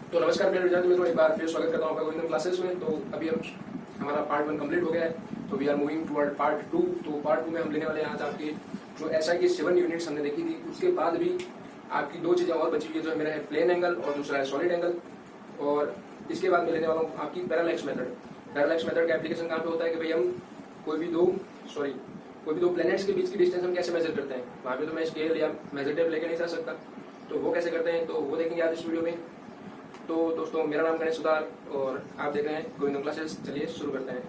तो नमस्कार मेरे विद्यार्थी मित्रों, एक बार फिर स्वागत करता हूँ आपका गोविंदम क्लासेस में। तो अभी हम हमारा पार्ट 1 कंप्लीट हो गया है, तो we are moving toward part 2। तो पार्ट 2 में हम लेने वाले हैं आज आपकी जो एसआई की 7 यूनिट्स हमने देखी थी, उसके बाद भी आपकी दो चीजें और बची हुई है, जो मेरा है प्लेन एंगल और दूसरा है सॉलिड एंगल। और इसके बाद मैं लेने वाला हूँ आपकी पैरालैक्स मेथड। पैरालैक्स मेथड का एप्लीकेशन कहाँ पे होता है कि भाई हम कोई भी दो प्लैनेट्स के बीच की डिस्टेंस हम कैसे मेजर करते हैं। वहाँ पे तो मैं स्केल या मेजर टेप लेके नहीं जा सकता, तो वो कैसे करते हैं तो वो देखेंगे आज इस वीडियो में। तो दोस्तों, मेरा नाम गणेश सुधार और आप देख रहे हैं गोविंदम क्लासेस। चलिए शुरू करते हैं।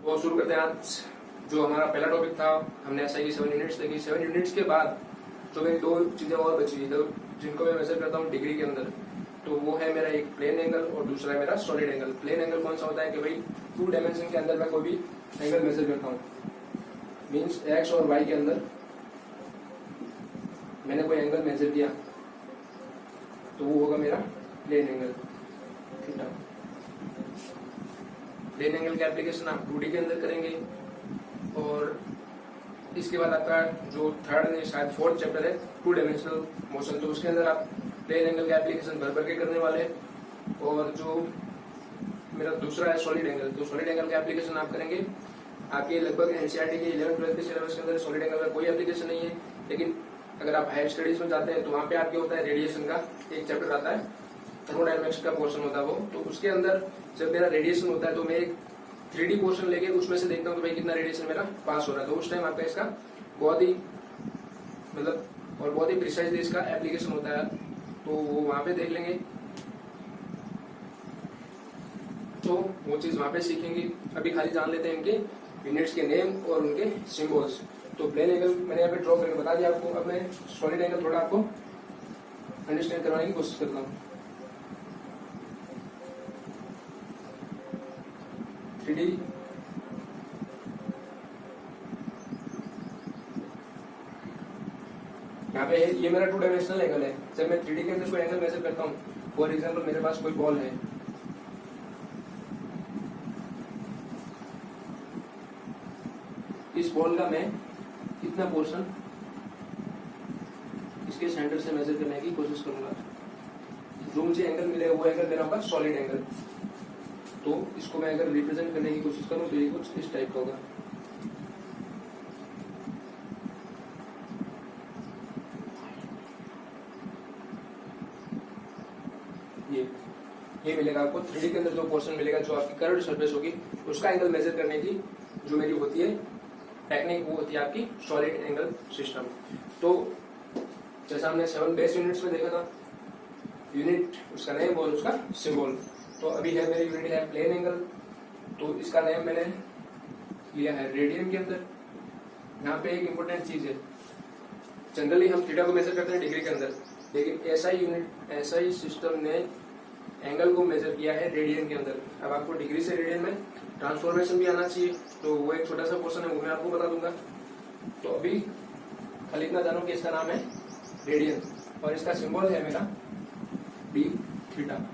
वो शुरू करते हैं आज जो हमारा पहला टॉपिक था। हमने एसआई की 7 यूनिट्स देखी। 7 यूनिट्स के बाद जो मेरी दो चीजें और बची हुई जिनको मैं मेजर करता हूँ डिग्री के अंदर, तो वो है मेरा एक प्लेन एंगल और दूसरा है मेरा सॉलिड एंगल। प्लेन एंगल कौन सा होता है कि भाई 2 डायमेंशन के अंदर मैं कोई भी एंगल मेजर करता हूँ, मीन्स एक्स और वाई के अंदर मैंने कोई एंगल मेजर किया तो वो होगा मेरा plane angle theta. Plane angle का एप्लीकेशन आप 2D के अंदर करेंगे। और इसके बाद आपका जो थर्ड ने शायद 4th चैप्टर है 2 डायमेंशनल मोशन, तो उसके अंदर आप प्लेन एंगल का एप्लीकेशन भर के करने वाले हैं। और जो मेरा दूसरा है सॉलिड एंगल, तो सॉलिड एंगल का एप्लीकेशन आप करेंगे आपके लगभग एनसीईआरटी के 11th-12th के सिलेबस के अंदर सॉलिड एंगल का कोई एप्लीकेशन नहीं है। लेकिन अगर आप हायर स्टडीज में जाते हैं तो वहाँ पे आपके होता है रेडिएशन का एक चैप्टर आता है, थर्मोडायनेमिक्स का पोर्शन होता है वो। तो उसके अंदर जब मेरा रेडिएशन होता है तो मैं एक 3D पोर्शन लेके उसमें से देखता हूँ कि भाई कितना रेडिएशन मेरा पास हो रहा है। तो उस टाइम आपका इसका बहुत ही बहुत ही प्रिसाइजली इसका एप्लीकेशन होता है, तो वो वहां पे देख लेंगे, तो वो चीज वहां पे सीखेंगे। अभी खाली जान लेते हैं इनके यूनिट्स के नेम और उनके सिंबल्स। तो प्लेन एंगल मैंने यहाँ पे ड्रॉ करके बता दिया आपको। अब मैं सॉलिड एंगल थोड़ा आपको अंडरस्टैंड करवाने की कोशिश करता हूँ। 3D यहाँ पे ये मेरा 2 डायमेंशनल एंगल है। जब मैं 3D के अंदर कोई एंगल मेजर करता हूँ, फॉर एग्जाम्पल मेरे पास कोई बॉल है, इस बॉल का मैं इतना पोर्शन इसके सेंटर से मेजर करने की कोशिश करूंगा। जो मुझे एंगल मिलेगा वो एंगल मेरा होगा सॉलिड एंगल। तो इसको मैं अगर रिप्रेजेंट करने की कोशिश करूं तो ये कुछ इस टाइप का होगा। ये मिलेगा आपको 3D के अंदर। जो पोर्शन मिलेगा, जो आपकी कर्व्ड सरफेस होगी, उसका एंगल मेजर करने की जो मेरी होती है टेक्निक, वो होती है आपकी सॉलिड एंगल सिस्टम। तो जैसा हमने 7 बेस यूनिट्स में देखा था, यूनिट उसका नेम और उसका सिंबल। तो अभी है मेरी यूनिट है प्लेन एंगल, तो इसका नेम मैंने लिया है रेडियन के अंदर। यहाँ पे एक इंपॉर्टेंट चीज है, जनरली हम थीटा को मेजर करते हैं डिग्री के अंदर, लेकिन एसआई सिस्टम ने एंगल को मेजर किया है रेडियन के अंदर। अब आपको डिग्री से रेडियन में ट्रांसफॉर्मेशन भी आना चाहिए, तो वो एक छोटा सा क्वेश्चन है, वो मैं आपको बता दूंगा। तो अभी खाली इतना जानो कि इसका नाम है रेडियन और इसका सिंबल है मेरा डी थीटा।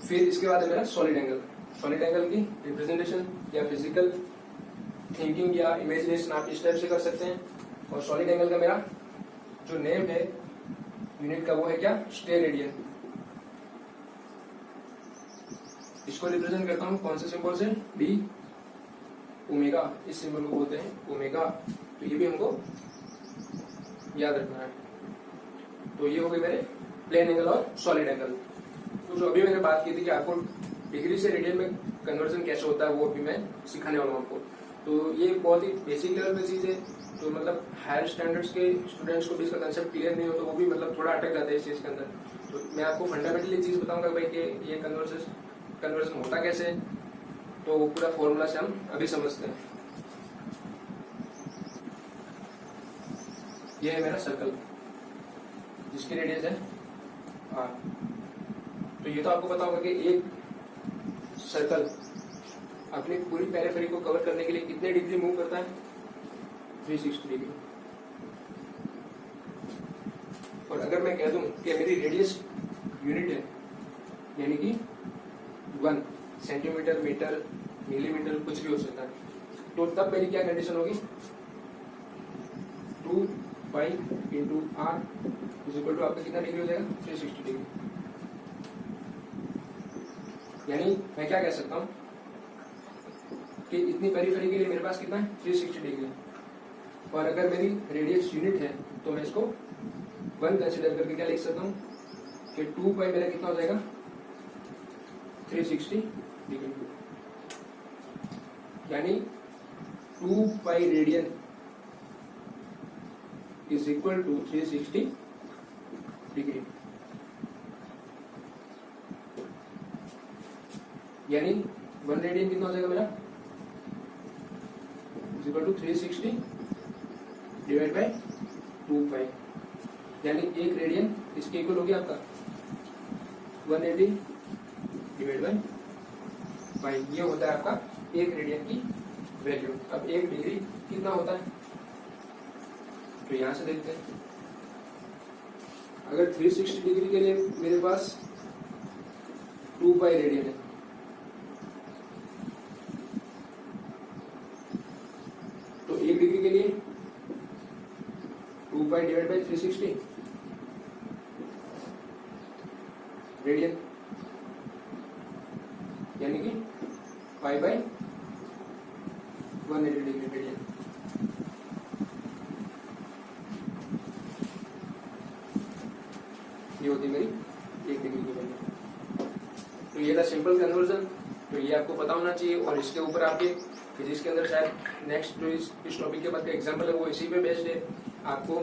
फिर इसके बाद है मेरा सॉलिड एंगल। सॉलिड एंगल की रिप्रेजेंटेशन या फिजिकल थिंकिंग या इमेजिनेशन आप इस टाइप से कर सकते हैं। और सॉलिड एंगल का मेरा जो नेम है यूनिट का, वो है क्या, स्टेरेडियन। इसको रिप्रेजेंट करता हूं कौन से सिंबल से, डी ओमेगा। इस सिंबल को बोलते हैं ओमेगा। तो ये भी हमको याद रखना है। तो ये हो गए मेरे प्लेन एंगल और सॉलिड एंगल। तो जो अभी मैंने बात की थी कि आपको डिग्री से रेडियन में कन्वर्जन कैसे होता है, वो अभी मैं सिखाने वाला हूँ आपको। तो ये बहुत ही बेसिक लेवल पे चीज है, तो मतलब हायर स्टैंडर्ड्स के स्टूडेंट्स को भी इसका कंसेप्ट क्लियर नहीं हो तो वो भी मतलब थोड़ा अटक जाता है इस चीज के अंदर। तो मैं आपको फंडामेंटली चीज बताऊंगा भाई कि ये कन्वर्जन होता कैसे है, तो वो पूरा फॉर्मूला से हम अभी समझते हैं। ये है मेरा सर्कल जिसकी रेडियस है आर। तो ये तो आपको पता होगा कि एक सर्कल अपनी पूरी पेरिफेरी को कवर करने के लिए कितने डिग्री मूव करता है, 360 डिग्री। और अगर मैं कह दूं कि मेरी रेडियस यूनिट है, यानी कि 1 सेंटीमीटर, मीटर, मिलीमीटर, कुछ भी हो सकता है, तो तब मेरी क्या कंडीशन होगी, 2 pi into R is equal to आपका कितना डिग्री हो जाएगा 360 डिग्री। यानी मैं क्या कह सकता हूँ कि इतनी पेरिफेरी के लिए मेरे पास कितना है 360 डिग्री, और अगर मेरी रेडियस यूनिट है तो मैं इसको 1 कंसिडर करके क्या लिख सकता हूँ कि 2 पाई मेरा कितना हो जाएगा 360 डिग्री, यानी 2 pi radian is equal to 360 degree. यानी 1 रेडियन कितना हो जाएगा मेरा is equal to 360 divide by 2 pi, यानी 1 रेडियन इसके इक्वल हो गया आपका 180 डिवाइड बाय पाई। ये होता है आपका 1 रेडियन की वैल्यू। अब 1 डिग्री कितना होता है तो यहां से देखते हैं। अगर 360 डिग्री के लिए मेरे पास 2 पाई रेडियन है तो 1 डिग्री के लिए 2 पाई डिवाइड बाई 360 रेडियन, यानी कि पाई बाई 180 डिग्री रेडियन। ये होती मेरी 1 डिग्री की वैल्यू। तो ये था सिंपल कन्वर्जन। तो ये आपको पता होना चाहिए, और इसके ऊपर आपके फिजिक्स के अंदर शायद नेक्स्ट जो इस टॉपिक के बाद का एग्जाम्पल है वो इसी पे बेस्ड है। आपको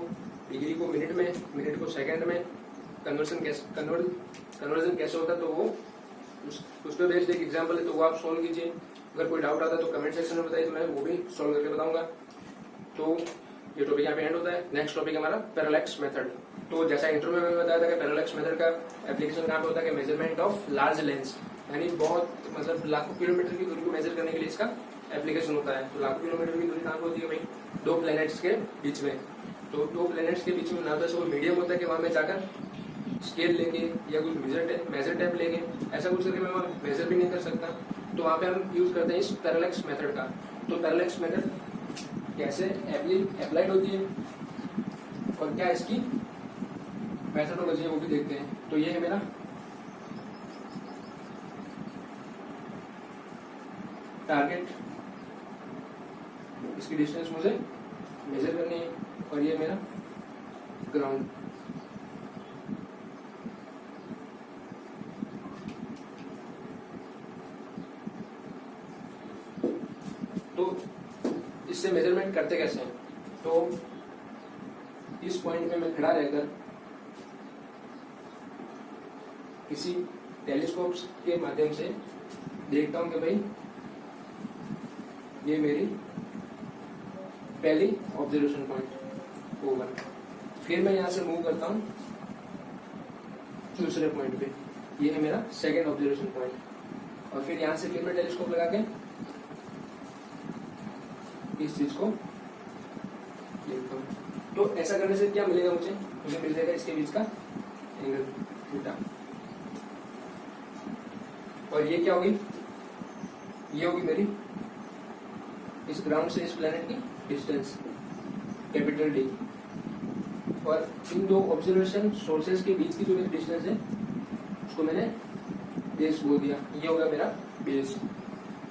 डिग्री को मिनट में, मिनट को सेकंड में कन्वर्जन कैसे होता है तो वो उस पर बेस्ड एक एग्जाम्पल है, तो वो आप सोल्व कीजिए। अगर कोई डाउट आता है तो कमेंट सेक्शन में बताइए, तो मैं वो भी सोल्व करके बताऊंगा। तो ये टॉपिक यहाँ पे एंड होता है। नेक्स्ट टॉपिक हमारा पैरेलैक्स मेथड। तो जैसा इंट्रो में मैंने बताया था कि पैरेलैक्स मेथड का एप्लीकेशन कहाँ पे होता है कि मेजरमेंट ऑफ लार्ज लेंस, यानी बहुत मतलब लाखों किलोमीटर की दूरी को मेजर करने के लिए इसका एप्लीकेशन होता है। तो लाखों किलोमीटर की दूरी कहाँ पे होती है भाई, 2 प्लैनेट्स के बीच में। तो 2 प्लैनेट्स के बीच में ना तो ऐसा कोई मीडियम होता है कि वहां पे जाकर स्केल लेके या कुछ मेजर टेप लेके ऐसा कुछ करके मैं वहां मेजर भी नहीं कर सकता। तो वहां पे हम यूज करते हैं इस पैरेलैक्स मेथड का। तो पैरेलैक्स मेथड कैसे अप्लाइड होती है और क्या इसकी मेथडोलॉजी है वो भी देखते हैं। तो ये है मेरा टारगेट, इसकी डिस्टेंस मुझे मेजर करनी है, और ये मेरा ग्राउंड। तो इससे मेजरमेंट करते कैसे हैं, तो इस पॉइंट पे मैं खड़ा रहकर किसी टेलीस्कोप के माध्यम से देखता हूं कि भाई ये मेरी पहली ऑब्जर्वेशन पॉइंट होगा। फिर मैं यहां से मूव करता हूं दूसरे पॉइंट पे, ये है मेरा सेकंड ऑब्जर्वेशन पॉइंट। और फिर यहां से फिर मैं टेलीस्कोप लगा के इस चीज को देखता हूं। तो ऐसा करने से क्या मिलेगा मुझे मिल जाएगा इसके बीच का एंगल थीटा। और ये क्या होगी, ये होगी मेरी इस ग्राउंड से इस प्लेनेट की डिस्टेंस कैपिटल डी। और इन 2 ऑब्जर्वेशन सोर्सेज के बीच की जो मेरी डिस्टेंस है उसको मैंने बेस बोल दिया, ये होगा मेरा बेस।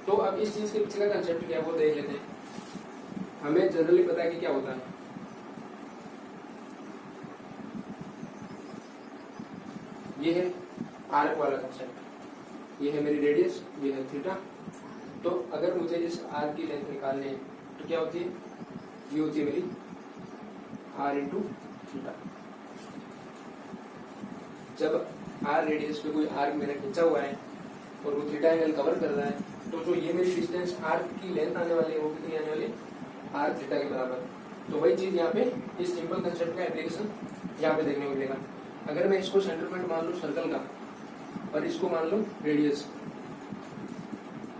तो अब इस चीज के पीछे का कंसेप्ट क्या है वो देख लेते हैं। हमें जनरली पता है कि क्या होता है, ये है आर्क वाला कंसेप्ट, ये है मेरी रेडियस, ये है थीटा। तो अगर मुझे इस आर्क की लेंथ निकालनी है तो क्या होती है, ये होती है मेरी आर इंटू थीटा। जब आर रेडियस पे कोई आर्क मेरा खींचा हुआ है और वो थीटा एंगल कवर कर रहा है तो जो ये मेरी डिस्टेंस आर्क की लेंथ आने वाली है वो कितनी आने वाली है, आर थीटा के बराबर। तो वही चीज यहाँ पे इस सिंपल कंसेप्ट का एप्लीकेशन यहाँ पे देखने को मिलेगा। अगर मैं इसको सेंटर पॉइंट मान लूँ सर्कल का और इसको मान लूँ रेडियस,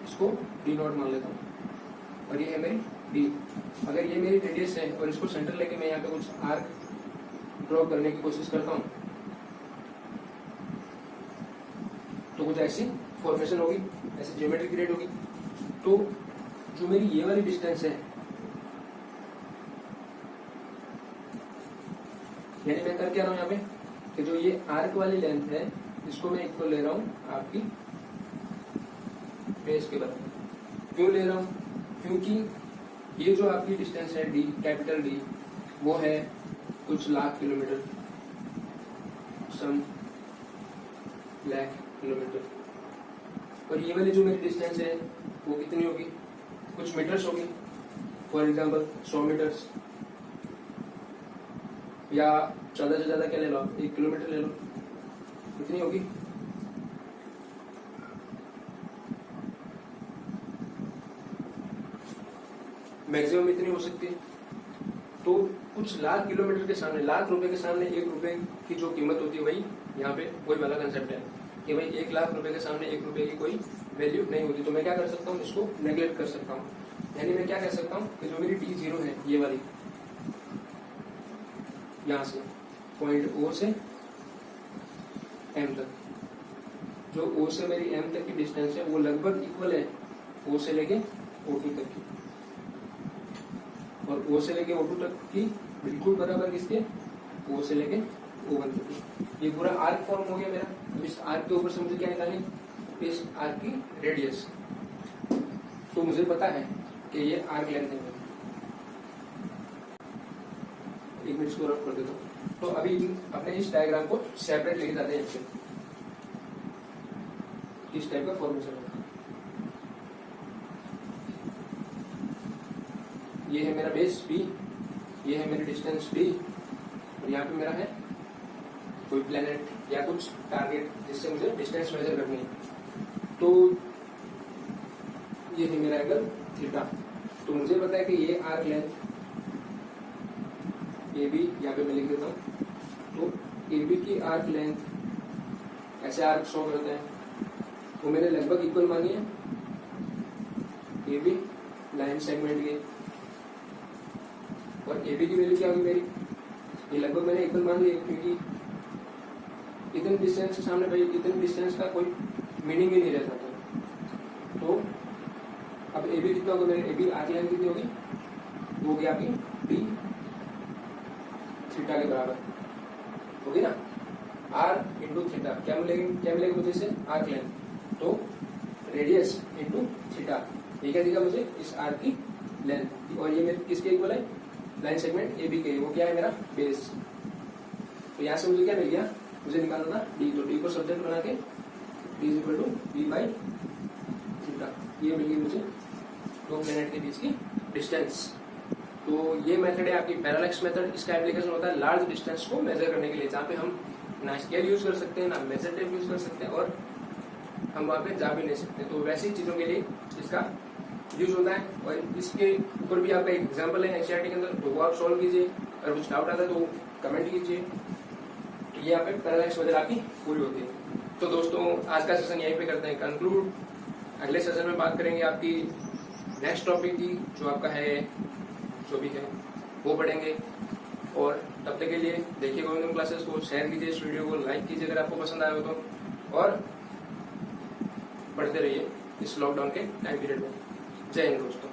इसको डी नॉट मान लेता हूँ और ये है मेरी डी। अगर ये मेरी रेडियस है और इसको सेंटर लेके मैं यहाँ पे कुछ आर्क ड्रॉ करने की कोशिश करता हूँ तो कुछ ऐसी फॉर्मेशन होगी, ऐसी ज्योमेट्री क्रिएट होगी। तो जो मेरी ये वाली डिस्टेंस है यानी मैं कर क्या रहा हूँ यहाँ पे कि जो ये आर्क वाली लेंथ है इसको मैं इक्वल ले रहा हूँ आपकी बेस के बराबर। क्यों ले रहा हूँ? क्योंकि ये जो आपकी डिस्टेंस है डी, कैपिटल डी, वो है कुछ लाख किलोमीटर, सम लाख किलोमीटर, और ये वाली जो मेरी डिस्टेंस है वो कितनी होगी? कुछ मीटर्स होगी। फॉर एग्जाम्पल 100 मीटर्स, या ज्यादा से ज्यादा क्या ले लो, 1 किलोमीटर ले लो, कितनी होगी? मैक्सिमम इतनी हो सकती है। तो कुछ लाख किलोमीटर के सामने, लाख रुपए के सामने 1 रुपए की जो कीमत होती है वही यहाँ पे वही वाला कंसेप्ट है कि भाई 1 लाख रुपए के सामने 1 रुपए की कोई वैल्यू नहीं होती। तो मैं क्या कर सकता हूँ, इसको नेग्लेक्ट कर सकता हूँ। यानी मैं क्या कह सकता हूँ कि जो मेरी T0 है ये वाली, यहाँ से पॉइंट O से M तक, जो O से मेरी M तक की डिस्टेंस है वो लगभग इक्वल है O से लेके O2 तक की, और O से लेके O2 तक की बिल्कुल बराबर किसके? O से लेके O1 तक की। ये पूरा आर्क फॉर्म हो गया मेरा। तो इस आर्क के ऊपर से मुझे क्या निकालनी? इस आर्क की रेडियस। तो मुझे पता है कि ये आर्क लेंथ है। 1 मिनट इसको रफ कर देता हूँ। तो अभी अपने इस डायग्राम को सेपरेट लेके जाते हैं इससे। इस टाइप का फॉर्मेशन है। ये है मेरा बेस B, ये है मेरी डिस्टेंस D, और यहाँ पे मेरा है कोई प्लेनेट या कुछ टारगेट जिससे मुझे डिस्टेंस मेजर करनी है। तो ये है मेरा एंगल थीटा। तो मुझे पता है कि ये आर्क लेंथ AB, यहाँ पे मैं लिख देता हूँ। तो AB की आर्क लेंथ, ऐसे आर्क शो करते हैं, वो मेरे लगभग इक्वल मानिए AB लाइन सेगमेंट के, और AB की वैल्यू क्या होगी मेरी? ये लगभग मैंने इक्वल मान लिया, क्योंकि इतने डिस्टेंस के सामने भाई इतने डिस्टेंस का कोई मीनिंग ही नहीं रहता था। तो अब AB कितना होगा मेरे? AB आर्क लेंथ कितनी होगी? वो होगी आपकी D थीटा के बराबर होगी ना। R इंटू थीटा क्या मिलेगा मुझे इससे? Arc length. तो रेडियस इंटू थीटा, ये क्या देगा मुझे? इस आर्क की लेंथ। और ये मेरे किसके इक्वल है? लाइन सेगमेंट AB के। वो क्या है मेरा? बेस। तो यहाँ से मुझे क्या मिल गया? मुझे निकालना था D। तो D को सब्जेक्ट बना के D equal to B by theta, ये मिल गई मुझे दो प्लेनेट के बीच की डिस्टेंस। तो ये मेथड है आपकी पैरालैक्स मेथड। इसका एप्लीकेशन होता है लार्ज डिस्टेंस को मेजर करने के लिए, जहाँ पे हम ना स्केल यूज कर सकते हैं, ना मेजर टेप यूज कर सकते हैं, और हम वहाँ पे जा भी नहीं सकते। तो वैसी चीजों के लिए इसका यूज होता है। और इसके ऊपर भी आपका एग्जाम्पल है एनसीईआरटी के अंदर, तो वो आप सोल्व कीजिए। अगर कुछ डाउट आता है तो कमेंट कीजिए। तो ये यहाँ पे पैरालैक्स मेथड आपकी पूरी होती है। तो दोस्तों आज का सेशन यहीं पे करते हैं कंक्लूड। अगले सेशन में बात करेंगे आपकी नेक्स्ट टॉपिक की, जो आपका है जो भी है वो पढ़ेंगे। और तब तक के लिए देखिए गोविंदम क्लासेस को, शेयर कीजिए इस वीडियो को, लाइक कीजिए अगर आपको पसंद आया हो तो, और पढ़ते रहिए इस लॉकडाउन के टाइम पीरियड में। जय हिंद दोस्तों।